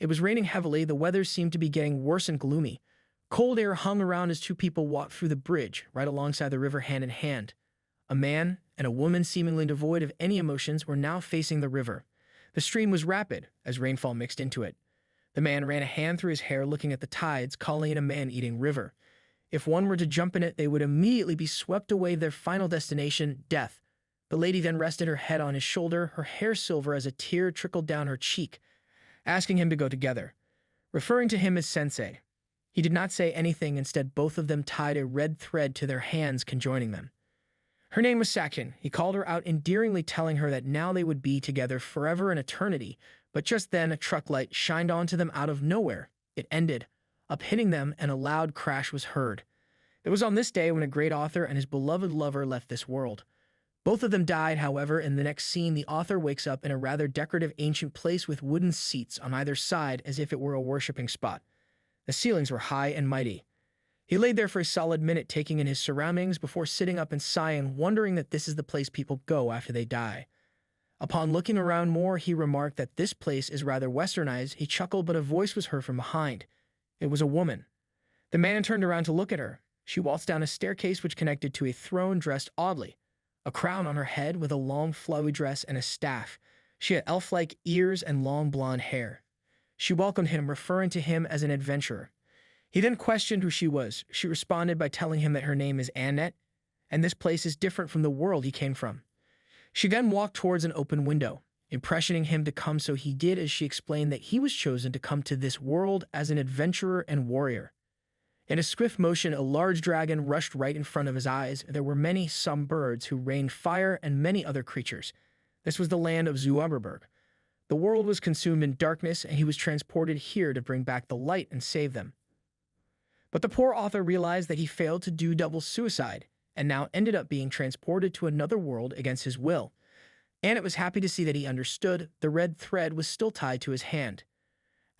It was raining heavily, the weather seemed to be getting worse and gloomy. Cold air hung around as two people walked through the bridge, right alongside the river hand in hand. A man and a woman seemingly devoid of any emotions were now facing the river. The stream was rapid, as rainfall mixed into it. The man ran a hand through his hair looking at the tides, calling it a man-eating river. If one were to jump in it, they would immediately be swept away to their final destination, death. The lady then rested her head on his shoulder, her hair silver as a tear trickled down her cheek, asking him to go together, referring to him as sensei. He did not say anything, instead both of them tied a red thread to their hands, conjoining them. Her name was Sakin. He called her out endearingly, telling her that now they would be together forever and eternity, but just then a truck light shined onto them out of nowhere. It ended, up hitting them, and a loud crash was heard. It was on this day when a great author and his beloved lover left this world. Both of them died, however. In the next scene, the author wakes up in a rather decorative ancient place with wooden seats on either side as if it were a worshipping spot. The ceilings were high and mighty. He laid there for a solid minute, taking in his surroundings before sitting up and sighing, wondering that this is the place people go after they die. Upon looking around more, he remarked that this place is rather westernized. He chuckled, but a voice was heard from behind. It was a woman. The man turned around to look at her. She waltzed down a staircase which connected to a throne dressed oddly. A crown on her head with a long flowy dress and a staff. She had elf-like ears and long blonde hair. She welcomed him, referring to him as an adventurer. He then questioned who she was. She responded by telling him that her name is Annette, and this place is different from the world he came from. She then walked towards an open window, impressioning him to come, so he did, as she explained that he was chosen to come to this world as an adventurer and warrior. In a swift motion, a large dragon rushed right in front of his eyes. There were some birds who rained fire and many other creatures. This was the land of Zuaberberg. The world was consumed in darkness, and he was transported here to bring back the light and save them. But the poor author realized that he failed to do double suicide, and now ended up being transported to another world against his will. Annette was happy to see that he understood. The red thread was still tied to his hand.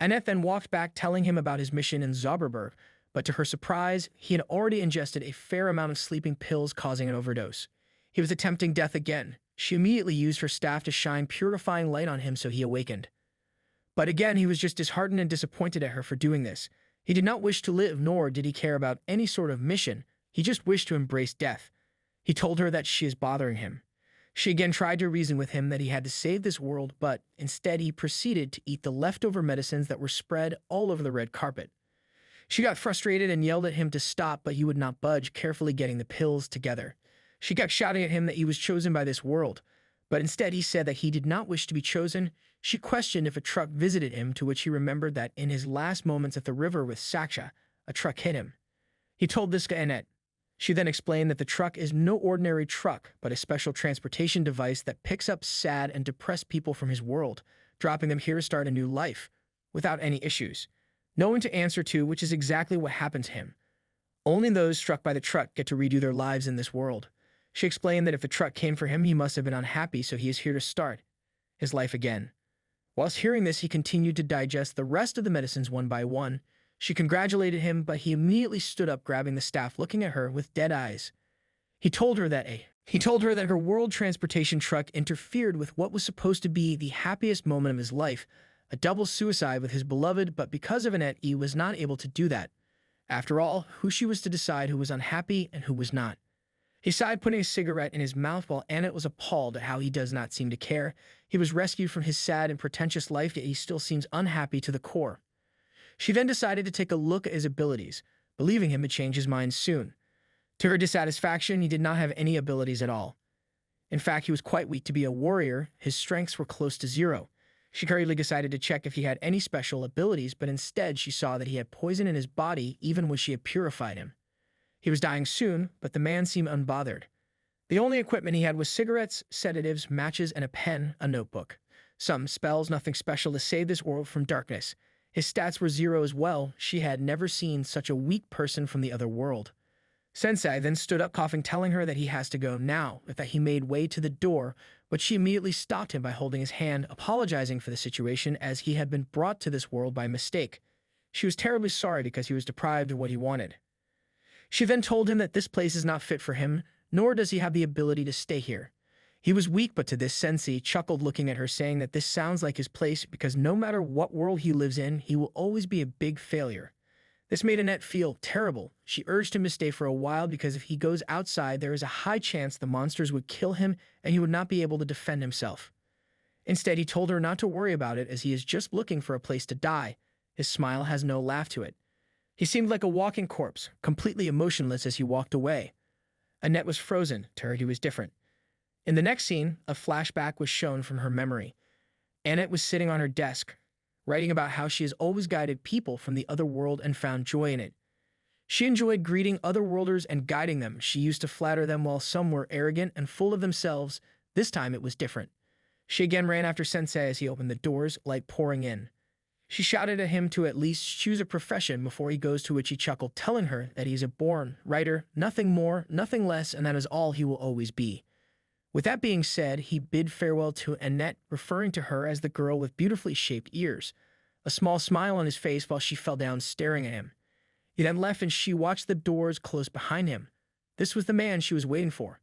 Annette then walked back, telling him about his mission in Zauberberg, but to her surprise, he had already ingested a fair amount of sleeping pills, causing an overdose. He was attempting death again. She immediately used her staff to shine purifying light on him, so he awakened. But again, he was just disheartened and disappointed at her for doing this. He did not wish to live, nor did he care about any sort of mission. He just wished to embrace death. He told her that she is bothering him. She again tried to reason with him that he had to save this world, but instead he proceeded to eat the leftover medicines that were spread all over the red carpet. She got frustrated and yelled at him to stop, but he would not budge, carefully getting the pills together. She kept shouting at him that he was chosen by this world, but instead he said that he did not wish to be chosen. She questioned if a truck visited him, to which he remembered that in his last moments at the river with Saksha, a truck hit him. He told this to Annette. She then explained that the truck is no ordinary truck, but a special transportation device that picks up sad and depressed people from his world, dropping them here to start a new life, without any issues. No one to answer to, which is exactly what happened to him. Only those struck by the truck get to redo their lives in this world. She explained that if the truck came for him, he must have been unhappy, so he is here to start his life again. Whilst hearing this, he continued to digest the rest of the medicines one by one. She congratulated him, but he immediately stood up, grabbing the staff, looking at her with dead eyes. He told her that her world transportation truck interfered with what was supposed to be the happiest moment of his life, a double suicide with his beloved, but because of Annette, he was not able to do that. After all, who she was to decide who was unhappy and who was not. He sighed, putting a cigarette in his mouth, while Annette was appalled at how he does not seem to care. He was rescued from his sad and pretentious life, yet he still seems unhappy to the core. She then decided to take a look at his abilities, believing him to change his mind soon. To her dissatisfaction, he did not have any abilities at all. In fact, he was quite weak to be a warrior. His strengths were close to zero. She hurriedly decided to check if he had any special abilities, but instead she saw that he had poison in his body even when she had purified him. He was dying soon, but the man seemed unbothered. The only equipment he had was cigarettes, sedatives, matches, and a pen, a notebook. Some spells, nothing special to save this world from darkness. His stats were zero as well. She had never seen such a weak person from the other world. Sensei then stood up, coughing, telling her that he has to go now, that he made way to the door, but she immediately stopped him by holding his hand, apologizing for the situation as he had been brought to this world by mistake. She was terribly sorry because he was deprived of what he wanted. She then told him that this place is not fit for him, nor does he have the ability to stay here. He was weak, but to this Sensei chuckled, looking at her, saying that this sounds like his place because no matter what world he lives in, he will always be a big failure. This made Annette feel terrible. She urged him to stay for a while because if he goes outside, there is a high chance the monsters would kill him and he would not be able to defend himself. Instead, he told her not to worry about it as he is just looking for a place to die. His smile has no laugh to it. He seemed like a walking corpse, completely emotionless as he walked away. Annette was frozen. To her, he was different. In the next scene, a flashback was shown from her memory. Annette was sitting on her desk, writing about how she has always guided people from the other world and found joy in it. She enjoyed greeting otherworlders and guiding them. She used to flatter them while some were arrogant and full of themselves. This time it was different. She again ran after Sensei as he opened the doors, light pouring in. She shouted at him to at least choose a profession before he goes, to which he chuckled, telling her that he's a born writer, nothing more, nothing less, and that is all he will always be. With that being said, he bid farewell to Annette, referring to her as the girl with beautifully shaped ears, a small smile on his face while she fell down staring at him. He then left and she watched the doors close behind him. This was the man she was waiting for.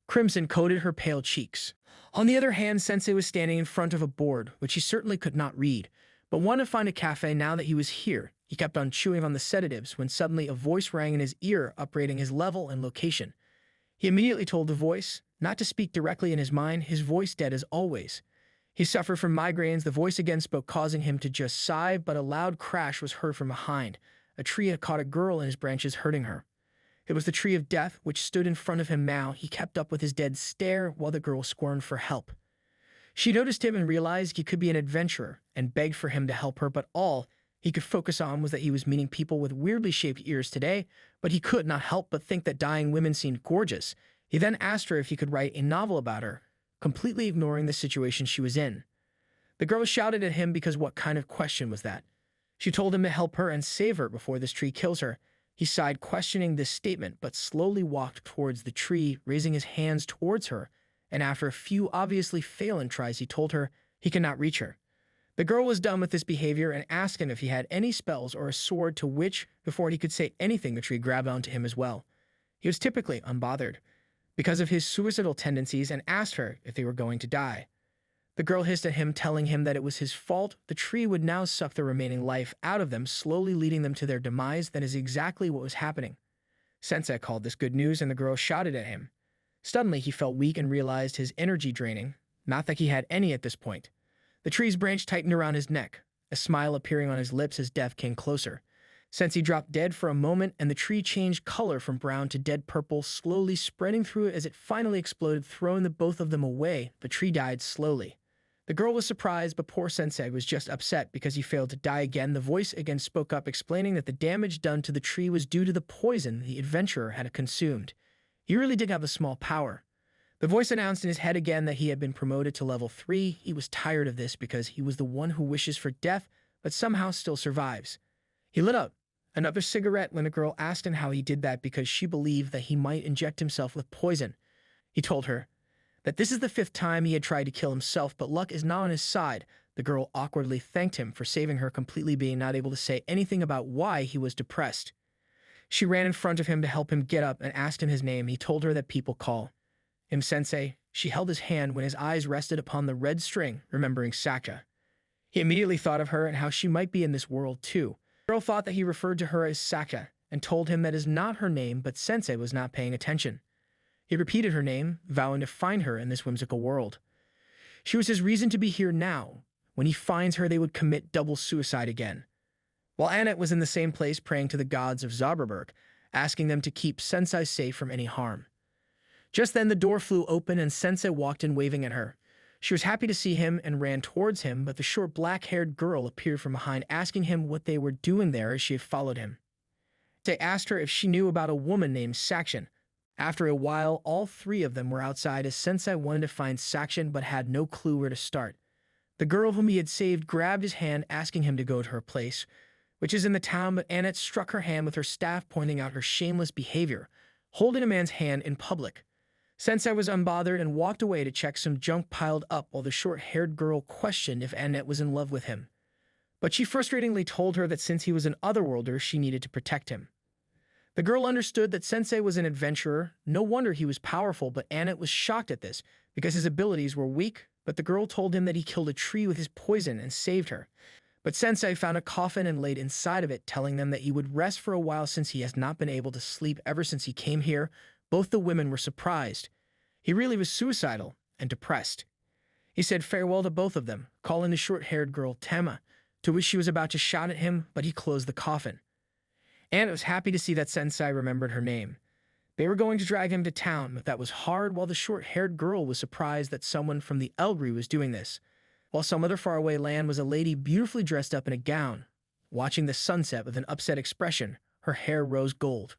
Crimson coated her pale cheeks. On the other hand, Sensei was standing in front of a board, which he certainly could not read, but wanted to find a cafe now that he was here. He kept on chewing on the sedatives when suddenly a voice rang in his ear, upgrading his level and location. He immediately told the voice not to speak directly in his mind, his voice dead as always. He suffered from migraines. The voice again spoke, causing him to just sigh, but a loud crash was heard from behind. A tree had caught a girl in his branches, hurting her. It was the tree of death, which stood in front of him now. He kept up with his dead stare while the girl squirmed for help. She noticed him and realized he could be an adventurer and begged for him to help her, but all he could focus on was that he was meeting people with weirdly shaped ears today, but he could not help but think that dying women seemed gorgeous. He then asked her if he could write a novel about her, completely ignoring the situation she was in. The girl shouted at him because what kind of question was that? She told him to help her and save her before this tree kills her. He sighed, questioning this statement, but slowly walked towards the tree, raising his hands towards her, and after a few obviously failing tries, he told her he could not reach her. The girl was done with this behavior and asked him if he had any spells or a sword, to which, before he could say anything, the tree grabbed onto him as well. He was typically unbothered because of his suicidal tendencies and asked her if they were going to die. The girl hissed at him, telling him that it was his fault. The tree would now suck the remaining life out of them, slowly leading them to their demise. That is exactly what was happening. Sensei called this good news, and the girl shouted at him. Suddenly, he felt weak and realized his energy draining, not that he had any at this point. The tree's branch tightened around his neck, a smile appearing on his lips as death came closer. Sensei dropped dead for a moment, and the tree changed color from brown to dead purple, slowly spreading through it as it finally exploded, throwing the both of them away. The tree died slowly. The girl was surprised, but poor Sensei was just upset because he failed to die again. The voice again spoke up, explaining that the damage done to the tree was due to the poison the adventurer had consumed. He really did have a small power. The voice announced in his head again that he had been promoted to level 3. He was tired of this because he was the one who wishes for death, but somehow still survives. He lit up another cigarette when the girl asked him how he did that because she believed that he might inject himself with poison. He told her that this is the 5th time he had tried to kill himself, but luck is not on his side. The girl awkwardly thanked him for saving her, completely being not able to say anything about why he was depressed. She ran in front of him to help him get up and asked him his name. He told her that people call him Sensei. She held his hand when his eyes rested upon the red string, remembering Sakura. He immediately thought of her and how she might be in this world too. The girl thought that he referred to her as Sakura and told him that is not her name, but Sensei was not paying attention. He repeated her name, vowing to find her in this whimsical world. She was his reason to be here now. When he finds her, they would commit double suicide again. While Annette was in the same place praying to the gods of Zauberberg, asking them to keep Sensei safe from any harm. Just then the door flew open and Sensei walked in, waving at her. She was happy to see him and ran towards him, but the short black-haired girl appeared from behind, asking him what they were doing there as she had followed him. They asked her if she knew about a woman named Sakura. After a while, all 3 of them were outside as Sensei wanted to find Sakura but had no clue where to start. The girl whom he had saved grabbed his hand, asking him to go to her place, which is in the town, but Annette struck her hand with her staff, pointing out her shameless behavior, holding a man's hand in public. Sensei was unbothered and walked away to check some junk piled up while the short-haired girl questioned if Annette was in love with him. But she frustratingly told her that since he was an otherworlder, she needed to protect him. The girl understood that Sensei was an adventurer. No wonder he was powerful, but Annette was shocked at this because his abilities were weak, but the girl told him that he killed a tree with his poison and saved her. But Sensei found a coffin and laid inside of it, telling them that he would rest for a while since he has not been able to sleep ever since he came here. Both the women were surprised. He really was suicidal and depressed. He said farewell to both of them, calling the short-haired girl Tama, to which she was about to shout at him, but he closed the coffin. Annette was happy to see that Sensei remembered her name. They were going to drag him to town, but that was hard while the short-haired girl was surprised that someone from the Elgri was doing this. While some other faraway land was a lady beautifully dressed up in a gown, watching the sunset with an upset expression, her hair rose gold.